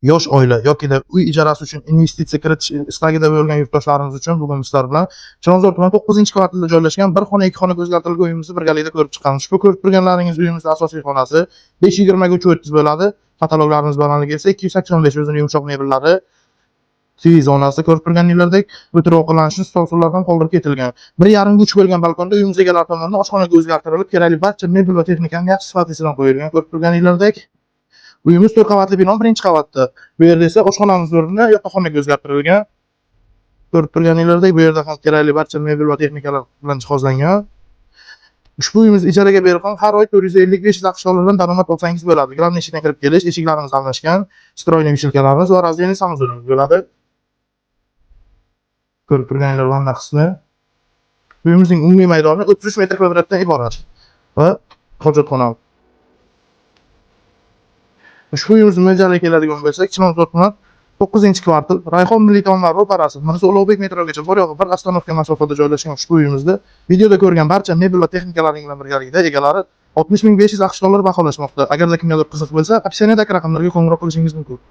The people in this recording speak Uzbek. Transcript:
yosh oila yoki uy ijarasi uchun investitsiya kiritish istagida bo'lgan yurtdoshlarimiz uchun bugun sizlar bilan Chilonzor tumani 9-kvartalda joylashgan bir xona 2 xonaga o'zgartirilgan uyimizni birgalikda ko'rib chiqqanmiz. Ushbu ko'rib turganlaringiz uyimizning asosiy xonasi 520 ga 330 bo'ladi. Kataloglarimiz balandligi esa 285 o'zining yumshoq mebellari, TV zonasi ko'rib turganinglardek o'tirib ovqatlanishni stol-stullar ham qoldirib ketilgan. 1,5 ga 3 bo'lgan balkonda uyimiz egalari tomonidan oshxonaga o'zgartirilib, kerakli barcha mebel va texnikani yaxshi sifatli bilan qo'yilgan. Ko'rib turganinglardek uyimiz 4 qavatli bino, 1-qavatda. Bu yerda esa oshxonamiz o'rnini yotoqxonaga o'zgartirilgan. Ko'rib turganinglardek bu yerda ham kerakli barcha mebel va texnikalar bilan jihozlangan. Ushbu uyimizni ijaraga berilgan har oy 450-500 AQSh dollardan daromad olsangiz bo'ladi. Glavniy eshikdan kirib kelish, eshiklarimiz almashgan, stroyli vishilkalarimiz va razdельный sanuzorimiz bo'ladi. Ko'rib turganinglar vanda qismi. Uyimizning umumiy maydoni 33 metr kvadratdan iborat va hojatxona. Ushbu uyimizning mo'ljaliga keladigan bo'lsak, Chilonzor tumani 9-kvartal, Rayhon milliy taomlar ro'parasi, Mirzo Ulug'bek metrogacha bor yo'g'i bir ostanovka masofada joylashgan ushbu uyimizda videoda ko'rgan barcha mebel va texnikalaring bilan birgalikda egalari 60.500 AQSh dollar baholashmoqda. Agarda kimgadir qiziq bo'lsa, opsioniyadagi raqamlarga qo'ng'iroq qilishingiz mumkin.